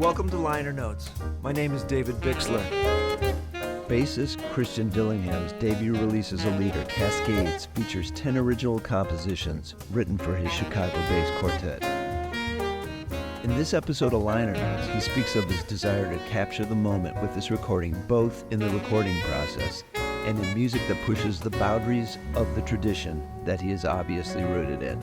Welcome to Liner Notes. My name is David Bixler. Bassist Christian Dillingham's debut release as a leader, Cascades, features 10 original compositions written for his Chicago-based quartet. In this episode of Liner Notes, he speaks of his desire to capture the moment with this recording, both in the recording process and in music that pushes the boundaries of the tradition that he is obviously rooted in.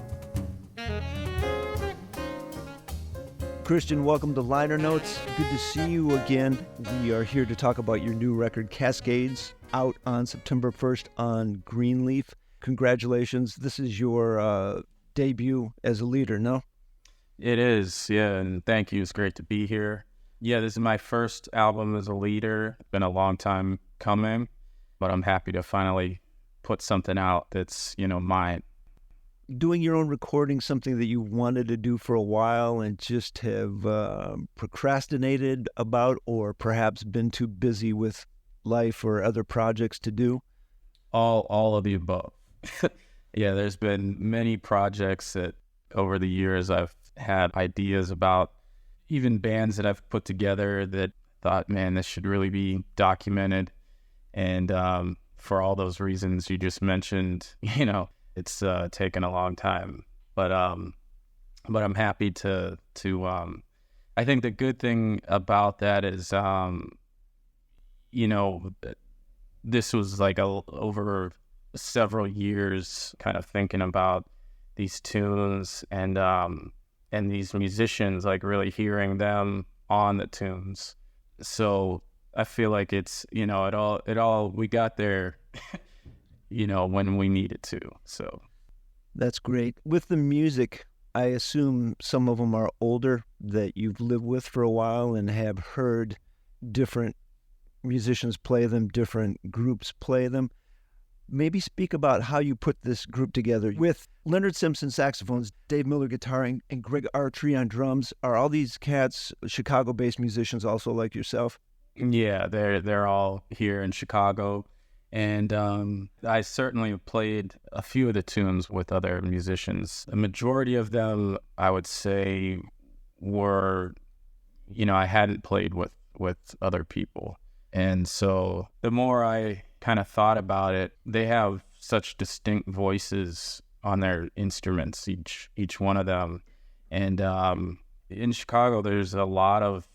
Christian, welcome to Liner Notes. Good to see you again. We are here to talk about your new record, Cascades, out on September 1st on Greenleaf. Congratulations. This is your debut as a leader, no? It is, yeah, and thank you. It's great to be here. Yeah, this is my first album as a leader. It's been a long time coming, but I'm happy to finally put something out that's, mine. Doing your own recording, something that you wanted to do for a while and just have procrastinated about, or perhaps been too busy with life or other projects to do? All of the above. Yeah, there's been many projects that over the years I've had ideas about, even bands that I've put together that thought, man, this should really be documented. And for all those reasons you just mentioned, it's taken a long time, but I'm happy to I think the good thing about that is, this was like over several years kind of thinking about these tunes and these musicians, like really hearing them on the tunes. So I feel like it's, it all, we got there when we needed to. So that's great. With the music, I assume some of them are older that you've lived with for a while and have heard different musicians play them, different groups play them. Maybe speak about how you put this group together with Leonard Simpson saxophones, Dave Miller guitar, and Greg Artree on drums. Are all these cats Chicago-based musicians also like yourself? Yeah, they're all here in Chicago. And I certainly played a few of the tunes with other musicians. The majority of them, I would say, were, I hadn't played with other people. And so the more I kind of thought about it, they have such distinct voices on their instruments, each one of them. And in Chicago, there's a lot of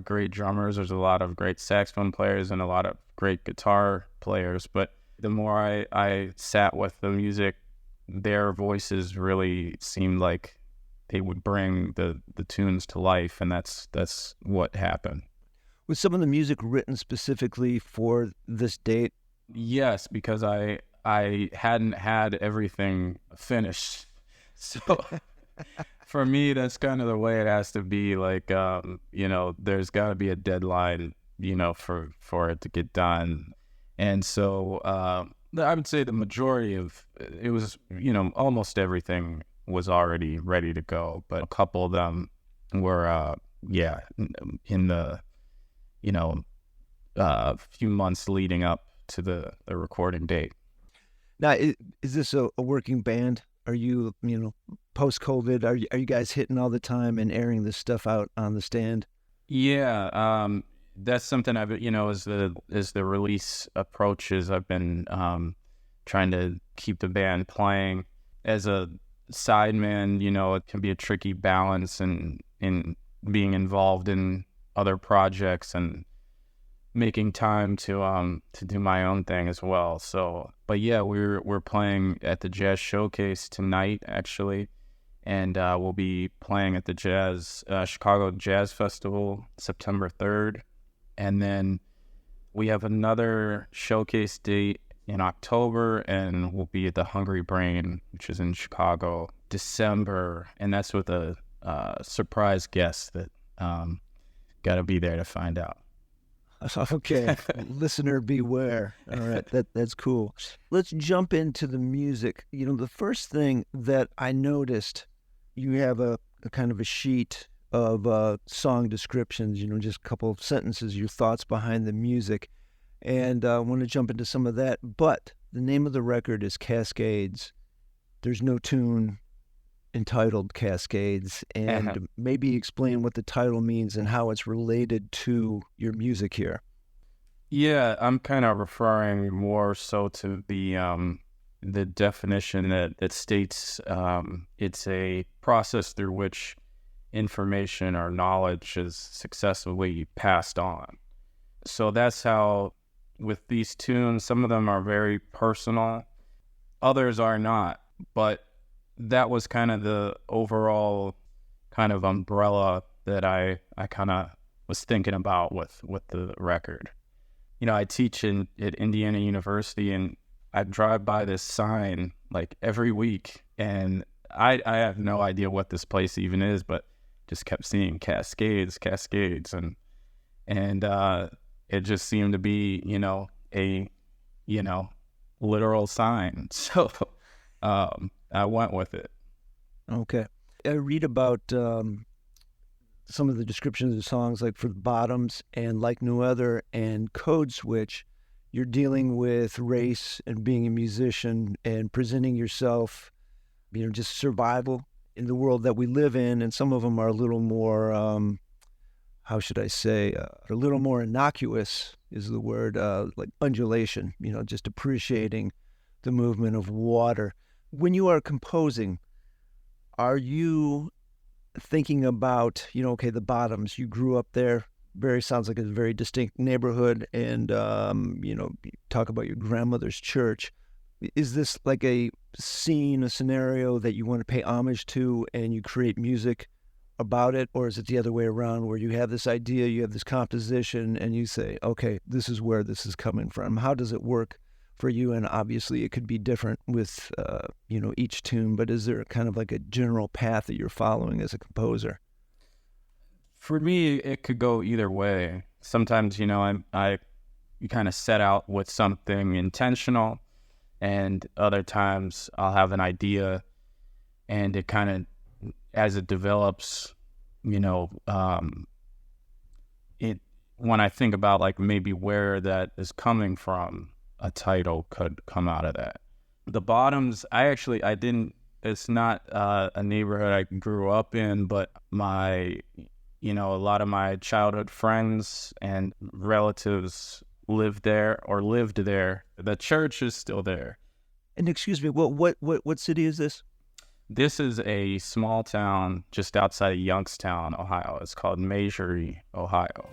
great drummers, there's a lot of great saxophone players, and a lot of great guitar players. But the more I sat with the music, their voices really seemed like they would bring the tunes to life, and that's what happened. Was some of the music written specifically for this date? Yes, because I hadn't had everything finished. So for me, that's kind of the way it has to be. Like, there's got to be a deadline, for it to get done. And so I would say the majority of it was, almost everything was already ready to go. But a couple of them were, in the, few months leading up to the recording date. Now, is this a working band? Are you, post-COVID, are you guys hitting all the time and airing this stuff out on the stand? Yeah, that's something I've, as the release approaches, I've been trying to keep the band playing. As a sideman, it can be a tricky balance in being involved in other projects and making time to do my own thing as well. So, but yeah, we're playing at the Jazz Showcase tonight, actually, and we'll be playing at the Chicago Jazz Festival September 3rd, and then we have another showcase date in October, and we'll be at the Hungry Brain, which is in Chicago, December, and that's with a surprise guest that got to be there to find out. Okay, listener beware. All right, that's cool. Let's jump into the music. The first thing that I noticed, you have a kind of a sheet of song descriptions, just a couple of sentences, your thoughts behind the music. And I want to jump into some of that. But the name of the record is Cascades. There's no tune entitled Cascades, and maybe explain what the title means and how it's related to your music here. Yeah, I'm kind of referring more so to the definition that states it's a process through which information or knowledge is successfully passed on. So that's how, with these tunes, some of them are very personal, others are not, but that was kind of the overall kind of umbrella that I kind of was thinking about with the record. You know, I teach at Indiana University, and I drive by this sign like every week, and I have no idea what this place even is, but just kept seeing Cascades, and it just seemed to be, a literal sign. So I went with it. Okay. I read about some of the descriptions of songs, like for the Bottoms and Like No Other and Code Switch. You're dealing with race and being a musician and presenting yourself, just survival in the world that we live in. And some of them are a little more, how should I say, a little more innocuous is the word, like undulation, just appreciating the movement of water. When you are composing, are you thinking about, okay, the Bottoms, you grew up there, sounds like a very distinct neighborhood, and, you talk about your grandmother's church. Is this like a scene, a scenario that you want to pay homage to and you create music about it? Or is it the other way around, where you have this idea, you have this composition, and you say, okay, this is where this is coming from? How does it work for you? And obviously it could be different with, each tune, but is there kind of like a general path that you're following as a composer? For me, it could go either way. Sometimes, you kind of set out with something intentional, and other times I'll have an idea, and it kind of, as it develops, when I think about like maybe where that is coming from, a title could come out of that. The Bottoms, it's not a neighborhood I grew up in, but a lot of my childhood friends and relatives lived there. The church is still there. And excuse me, what city is this? This is a small town just outside of Youngstown, Ohio. It's called Majory, Ohio.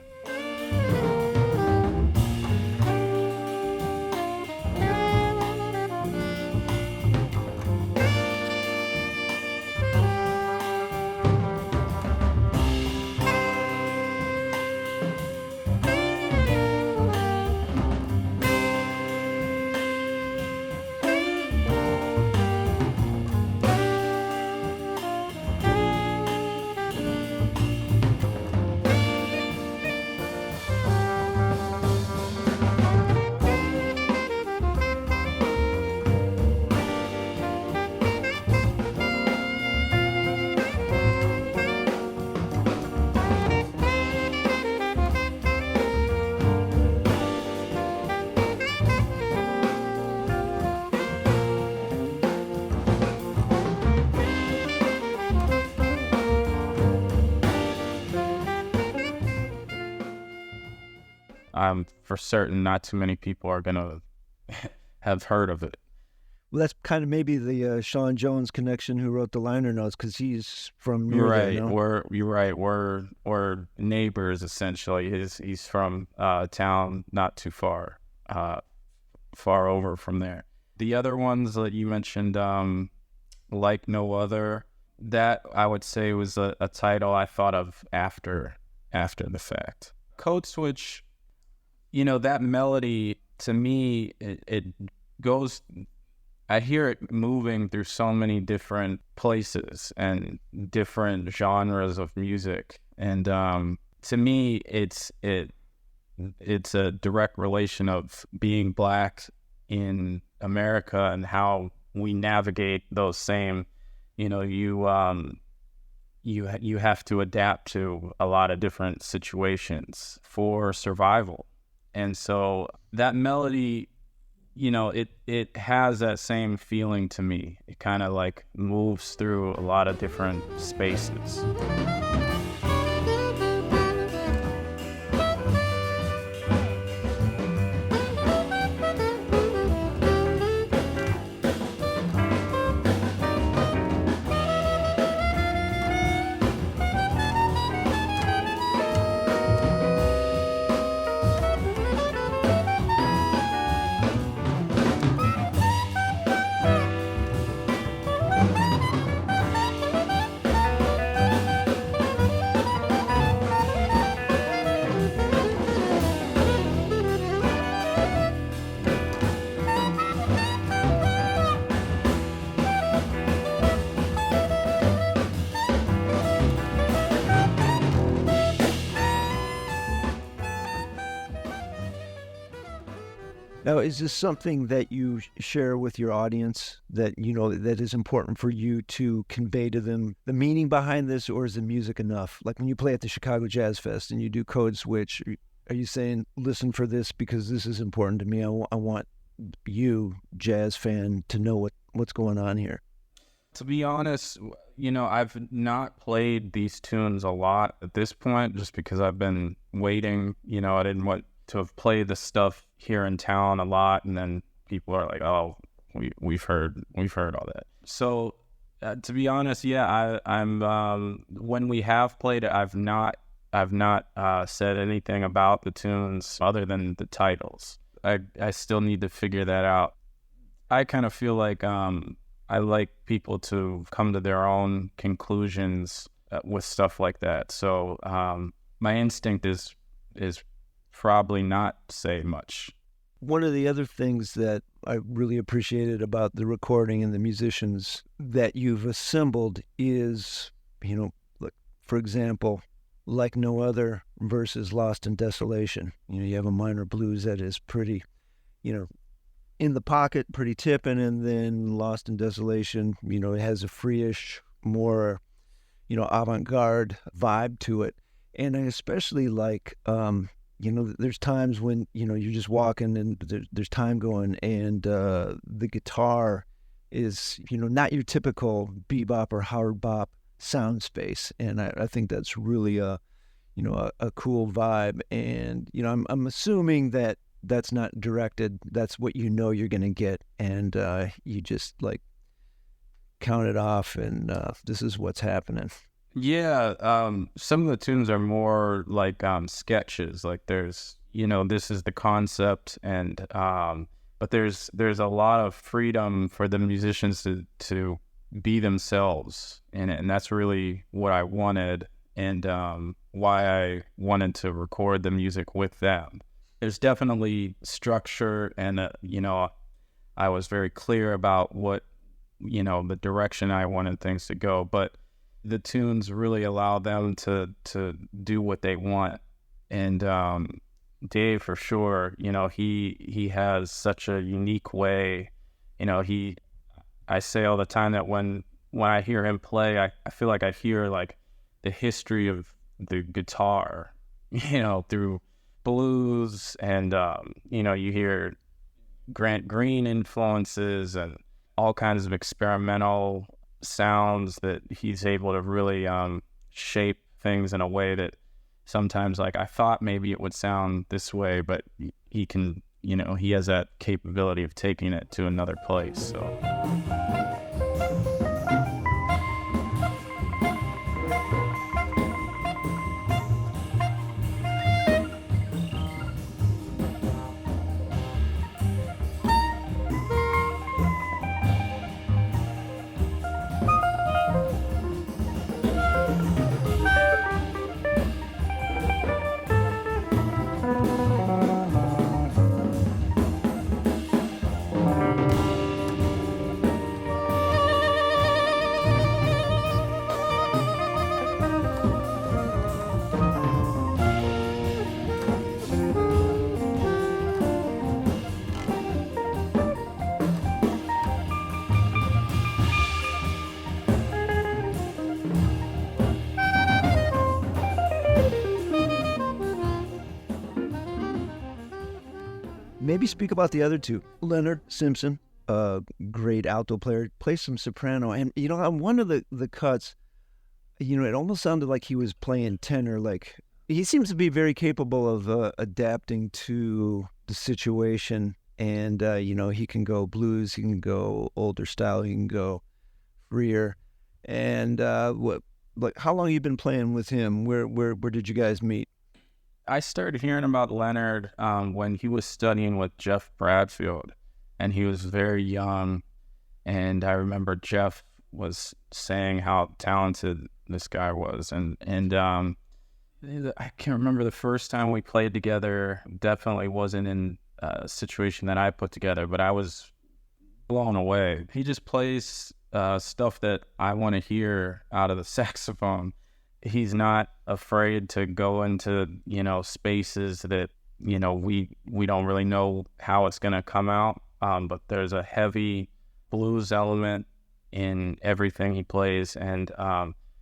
I'm for certain not too many people are going to have heard of it. Well, that's kind of maybe the Sean Jones connection, who wrote the liner notes, because he's from near there, no? You're right. We're neighbors, essentially. He's from a town not too far over from there. The other ones that you mentioned, Like No Other, that I would say was a title I thought of after the fact. Code Switch, that melody, to me, it goes, I hear it moving through so many different places and different genres of music. And to me, it's a direct relation of being Black in America and how we navigate those same, you have to adapt to a lot of different situations for survival. And so that melody, it has that same feeling to me. It kind of like moves through a lot of different spaces. Now, is this something that you share with your audience that, that is important for you to convey to them the meaning behind this, or is the music enough? Like when you play at the Chicago Jazz Fest and you do Code Switch, are you saying, listen for this because this is important to me? I want you, jazz fan, to know what's going on here. To be honest, I've not played these tunes a lot at this point just because I've been waiting. I didn't want to have played the stuff here in town a lot, and then people are like, "Oh, we've heard all that." So, to be honest, yeah, I'm when we have played it, I've not said anything about the tunes other than the titles. I still need to figure that out. I kind of feel like I like people to come to their own conclusions with stuff like that. So my instinct is probably not say much. One of the other things that I really appreciated about the recording and the musicians that you've assembled is, like, for example, Like No Other versus Lost in Desolation. You have a minor blues that is pretty, in the pocket, pretty tipping, and then Lost in Desolation, it has a free-ish, more, avant-garde vibe to it. And I especially like, there's times when, you're just walking and there's time going, and the guitar is, not your typical bebop or hard bop sound space. And I think that's really a cool vibe. And, I'm assuming that that's not directed. That's what you're going to get. And you just like count it off, and this is what's happening. Yeah, some of the tunes are more like sketches. Like there's, this is the concept, and but there's a lot of freedom for the musicians to be themselves in it, and that's really what I wanted, and why I wanted to record the music with them. There's definitely structure, and I was very clear about what the direction I wanted things to go, but the tunes really allow them to do what they want. And Dave, for sure, he has such a unique way. I say all the time that when I hear him play, I feel like I hear like the history of the guitar, through blues, and you hear Grant Green influences and all kinds of experimental sounds that he's able to really shape things in a way that sometimes, like, I thought maybe it would sound this way, but he can, he has that capability of taking it to another place. So maybe speak about the other two. Leonard Simpson, a great alto player, plays some soprano. And, on one of the cuts, it almost sounded like he was playing tenor. Like, he seems to be very capable of adapting to the situation. And, he can go blues, he can go older style, he can go freer. And how long have you been playing with him? Where did you guys meet? I started hearing about Leonard when he was studying with Jeff Bradfield, and he was very young. And I remember Jeff was saying how talented this guy was. And I can't remember the first time we played together. Definitely wasn't in a situation that I put together, but I was blown away. He just plays stuff that I want to hear out of the saxophone. He's not afraid to go into, spaces that, we don't really know how it's going to come out. But there's a heavy blues element in everything he plays, and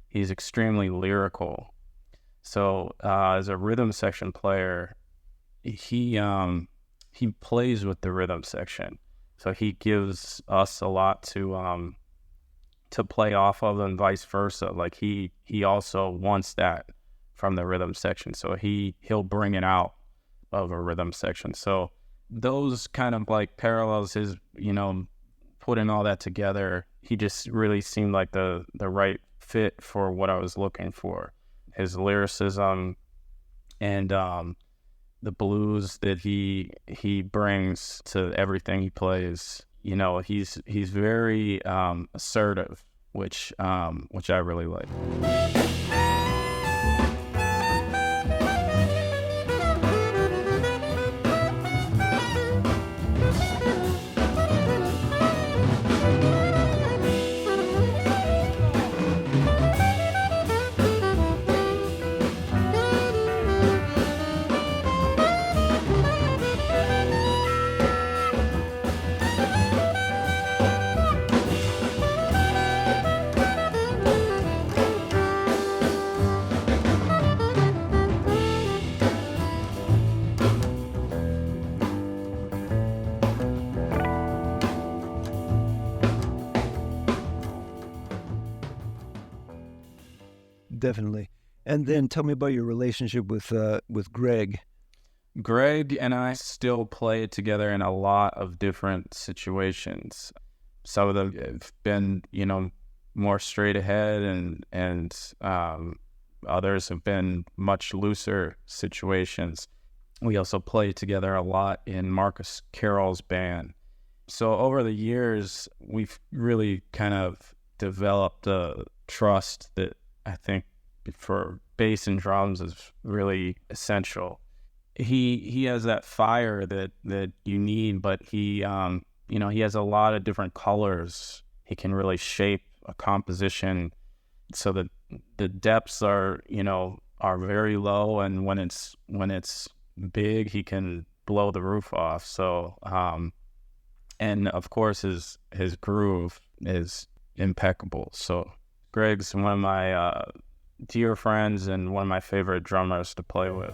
he's extremely lyrical. So as a rhythm section player, he plays with the rhythm section. So he gives us a lot to play off of, and vice versa. Like he also wants that from the rhythm section, so he'll bring it out of a rhythm section. So those kind of like parallels, his putting all that together, he just really seemed like the right fit for what I was looking for. His lyricism and the blues that he brings to everything he plays. He's very assertive, which I really like. Definitely. And then tell me about your relationship with Greg. Greg and I still play together in a lot of different situations. Some of them have been, more straight ahead, and others have been much looser situations. We also play together a lot in Marcus Carroll's band. So over the years, we've really kind of developed a trust that I think for bass and drums is really essential. He has that fire that you need, but he has a lot of different colors. He can really shape a composition so that the depths are very low, and when it's big, he can blow the roof off. So and of course his groove is impeccable. So Greg's one of my dear friends and one of my favorite drummers to play with.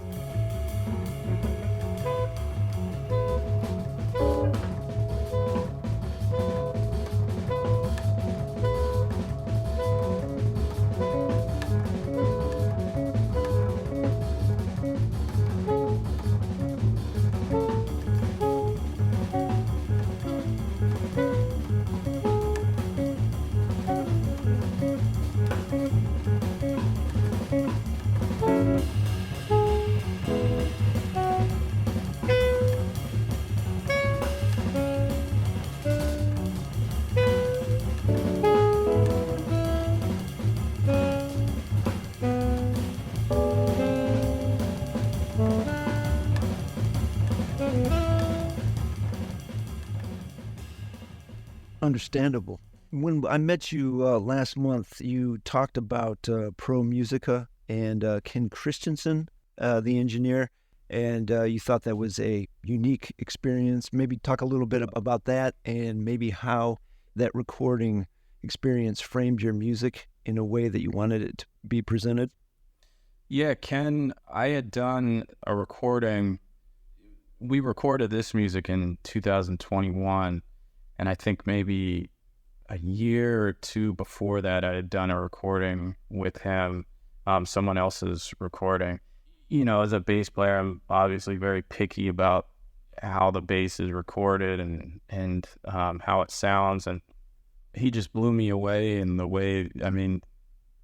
Understandable. When I met you last month, you talked about Pro Musica and Ken Christensen, the engineer, and you thought that was a unique experience. Maybe talk a little bit about that, and maybe how that recording experience framed your music in a way that you wanted it to be presented. Yeah, Ken, I had done a recording we recorded this music in 2021, and I think maybe a year or two before that, I had done a recording with him, someone else's recording. You know, as a bass player, I'm obviously very picky about how the bass is recorded and how it sounds, and he just blew me away in the way, I mean,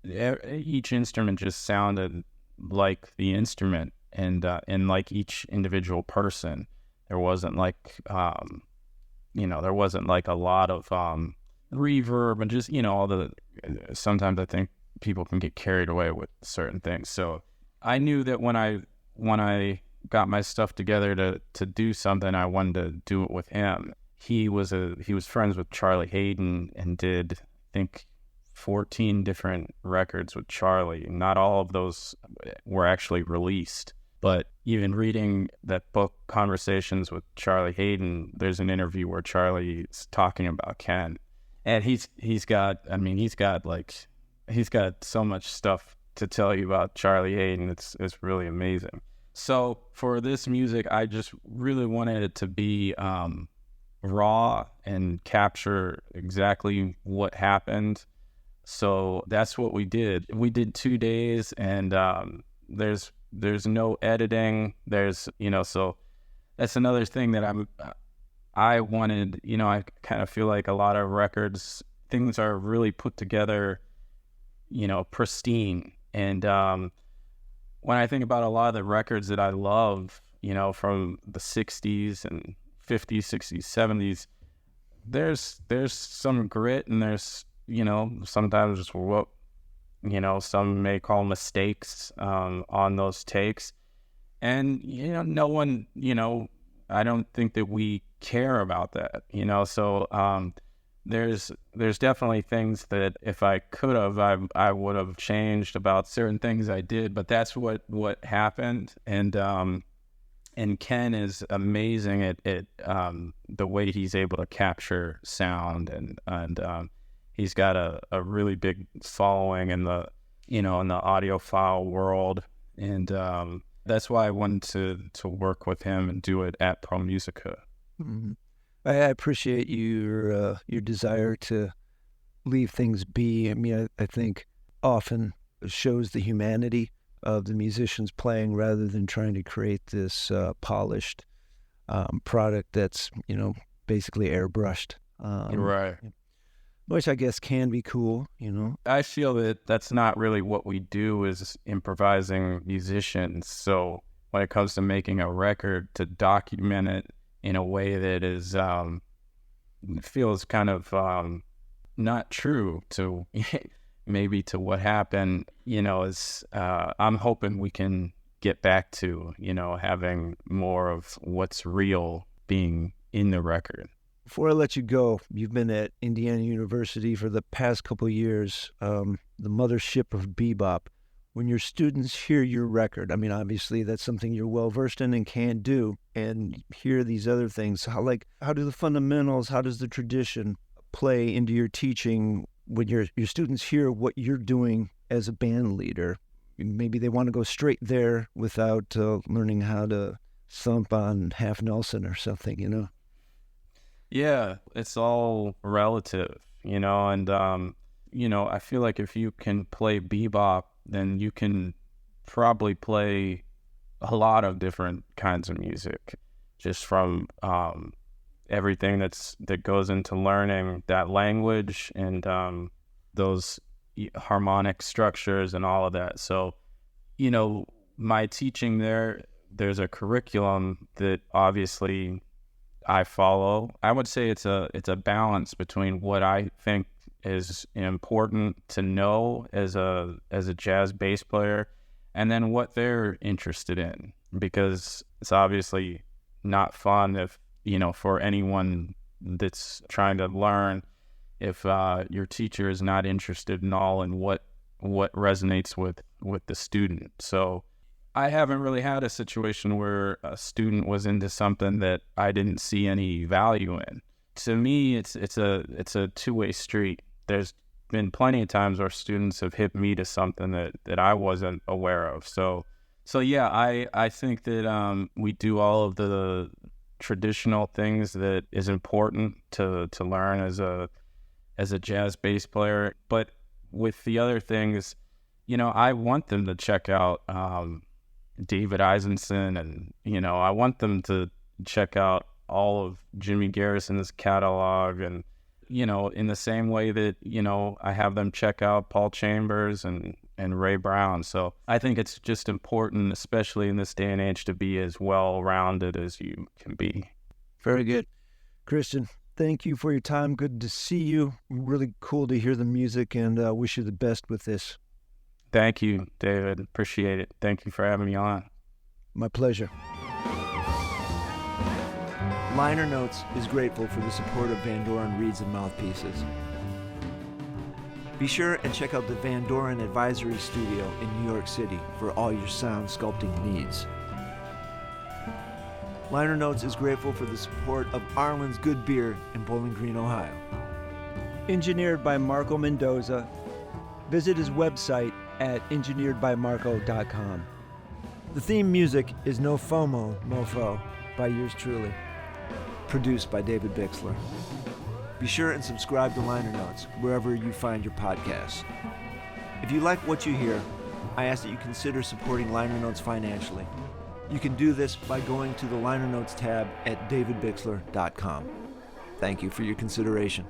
each instrument just sounded like the instrument, and like each individual person. There wasn't like, there wasn't like a lot of reverb and just, all the, sometimes I think people can get carried away with certain things. So I knew that when I got my stuff together to do something, I wanted to do it with him. He was friends with Charlie Hayden and did, I think, 14 different records with Charlie. Not all of those were actually released, but even reading that book, Conversations with Charlie Hayden, there's an interview where Charlie's talking about Ken, and he's got so much stuff to tell you about Charlie Hayden. It's really amazing. So for this music, I just really wanted it to be raw and capture exactly what happened. So that's what we did. We did 2 days, and there's no editing. So that's another thing that I wanted. I kind of feel like a lot of records, things are really put together, pristine. And when I think about a lot of the records that I love, from the 60s and 50s, 60s, 70s, there's some grit, and there's, sometimes just what, some may call mistakes on those takes. And, no one, I don't think that we care about that, so there's definitely things that if I could have, I would have changed about certain things I did, but that's what happened. And Ken is amazing at the way he's able to capture sound, and he's got a really big following in the audiophile world, and that's why I wanted to work with him and do it at Pro Musica. Mm-hmm. I appreciate your desire to leave things be. I mean, I think often it shows the humanity of the musicians playing rather than trying to create this polished product that's, basically airbrushed. Right. Which I guess can be cool, I feel that that's not really what we do as improvising musicians. So when it comes to making a record, to document it in a way that is feels kind of not true to maybe to what happened, is I'm hoping we can get back to, having more of what's real being in the record. Before I let you go, you've been at Indiana University for the past couple of years, the mothership of bebop. When your students hear your record, I mean, obviously that's something you're well-versed in and can do, and hear these other things, how do the fundamentals, how does the tradition play into your teaching when your students hear what you're doing as a band leader? Maybe they want to go straight there without learning how to thump on Half Nelson or something, Yeah, it's all relative, and, I feel like if you can play bebop, then you can probably play a lot of different kinds of music, just from everything that goes into learning that language and those harmonic structures and all of that. So, my teaching there's a curriculum that obviously I follow. I would say it's a balance between what I think is important to know as a jazz bass player, and then what they're interested in, because it's obviously not fun if for anyone that's trying to learn, if your teacher is not interested in what resonates with the student. So I haven't really had a situation where a student was into something that I didn't see any value in. To me, it's a two-way street. There's been plenty of times where students have hit me to something that I wasn't aware of. So So yeah, I think that we do all of the traditional things that is important to learn as a jazz bass player. But with the other things, I want them to check out David Eisenson, and I want them to check out all of Jimmy Garrison's catalog, and in the same way that I have them check out Paul Chambers and Ray Brown. So I think it's just important, especially in this day and age, to be as well-rounded as you can be. Very good. Christian, thank you for your time. Good to see you. Really cool to hear the music, and wish you the best with this. Thank you, David. Appreciate it. Thank you for having me on. My pleasure. Liner Notes is grateful for the support of Van Doren Reeds and Mouthpieces. Be sure and check out the Van Doren Advisory Studio in New York City for all your sound sculpting needs. Liner Notes is grateful for the support of Arlen's Good Beer in Bowling Green, Ohio. Engineered by Marco Mendoza. Visit his website at engineeredbymarco.com. The theme music is No FOMO, Mofo by yours truly. Produced by David Bixler. Be sure and subscribe to Liner Notes wherever you find your podcasts. If you like what you hear, I ask that you consider supporting Liner Notes financially. You can do this by going to the Liner Notes tab at davidbixler.com. Thank you for your consideration.